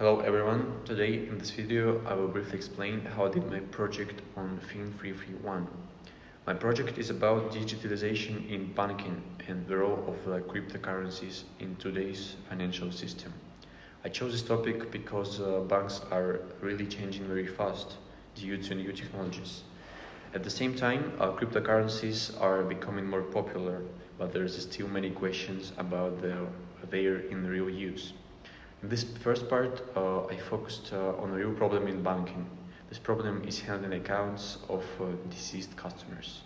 Hello everyone, today in this video I will briefly explain how I did my project on FIN331. My project is about digitalization in banking and the role of cryptocurrencies in today's financial system. I chose this topic because banks are really changing very fast due to new technologies. At the same time, cryptocurrencies are becoming more popular, but there is still many questions about their in real use. In this first part, I focused on a real problem in banking. This problem is handling accounts of deceased customers.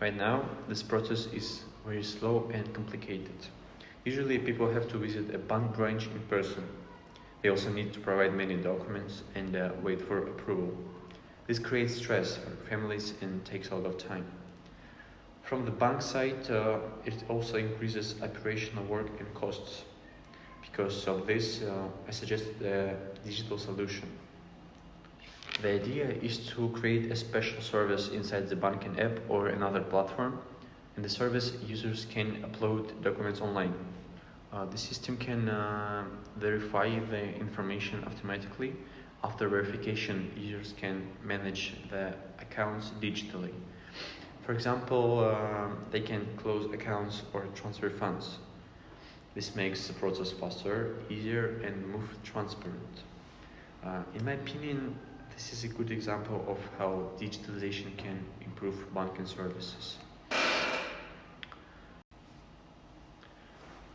Right now, this process is very slow and complicated. Usually, people have to visit a bank branch in person. They also need to provide many documents and wait for approval. This creates stress for families and takes a lot of time. From the bank side, it also increases operational work and costs. Because of this, I suggest a digital solution. The idea is to create a special service inside the banking app or another platform. In the service, users can upload documents online. The system can verify the information automatically. After verification, users can manage the accounts digitally. For example, they can close accounts or transfer funds. This makes the process faster, easier, and more transparent. In my opinion, this is a good example of how digitalization can improve banking services.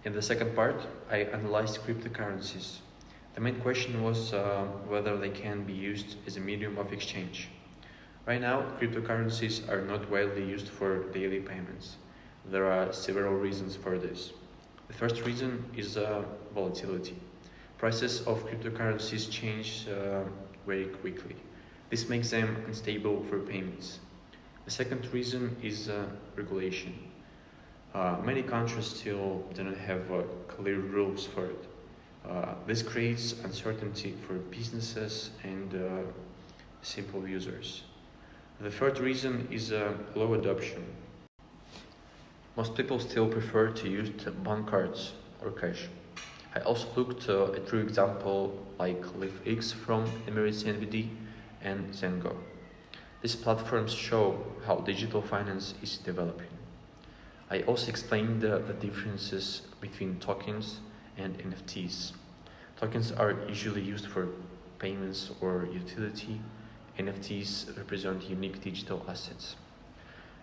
In the second part, I analyzed cryptocurrencies. The main question was whether they can be used as a medium of exchange. Right now, cryptocurrencies are not widely used for daily payments. There are several reasons for this. The first reason is volatility. Prices of cryptocurrencies change very quickly. This makes them unstable for payments. The second reason is regulation. Many countries still do not have clear rules for it. This creates uncertainty for businesses and simple users. The third reason is low adoption. Most people still prefer to use bank cards or cash. I also looked at true examples like LiveX from Emirates NBD and Zengo. These platforms show how digital finance is developing. I also explained the differences between tokens and NFTs. Tokens are usually used for payments or utility. NFTs represent unique digital assets.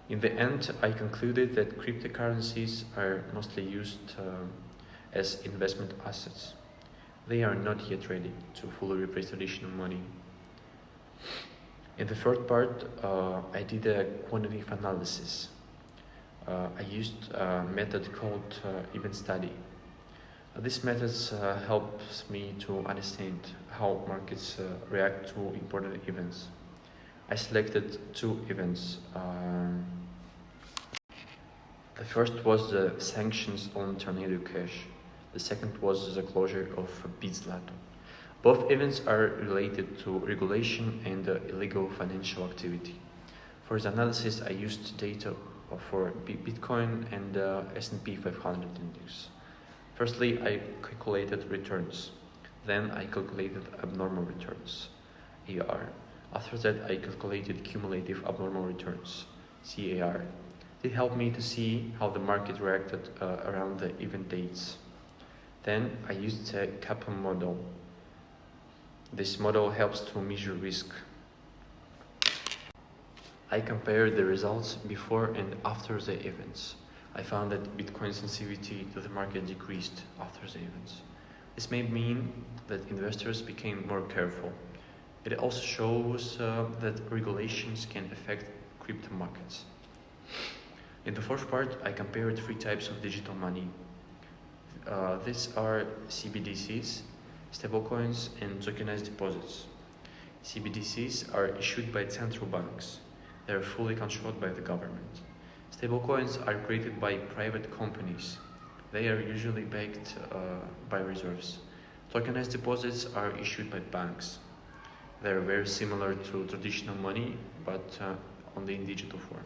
In the end, I concluded that cryptocurrencies are mostly used as investment assets. They are not yet ready to fully replace traditional money. In the third part, I did a quantitative analysis. I used a method called event study. This method helps me to understand how markets react to important events. I selected two events. The first was the sanctions on Tornado Cash. The second was the closure of Bitslato. Both events are related to regulation and illegal financial activity. For the analysis, I used data for Bitcoin and S&P 500 index. Firstly, I calculated returns. Then I calculated abnormal returns, AR. After that, I calculated cumulative abnormal returns, CAR. It helped me to see how the market reacted around the event dates. Then I used a kappa model. This model helps to measure risk. I compared the results before and after the events. I found that Bitcoin sensitivity to the market decreased after the events. This may mean that investors became more careful. It also shows that regulations can affect crypto markets. In the fourth part, I compared three types of digital money. These are CBDCs, stablecoins, and tokenized deposits. CBDCs are issued by central banks. They are fully controlled by the government. Stablecoins are created by private companies. They are usually backed by reserves. Tokenized deposits are issued by banks. They are very similar to traditional money, but only in digital form.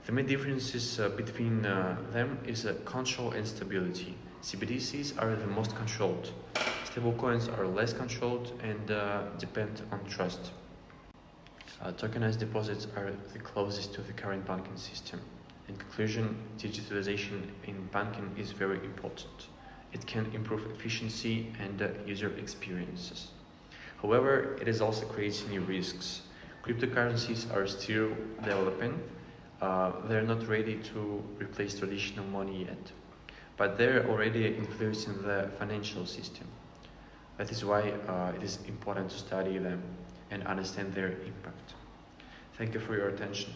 The main differences between them is control and stability. CBDCs are the most controlled. Stablecoins are less controlled and depend on trust. Tokenized deposits are the closest to the current banking system. In conclusion, digitalization in banking is very important. It can improve efficiency and user experiences. However, it is also creates new risks. Cryptocurrencies are still developing. They're not ready to replace traditional money yet, but they're already influencing the financial system. That is why it is important to study them and understand their impact. Thank you for your attention.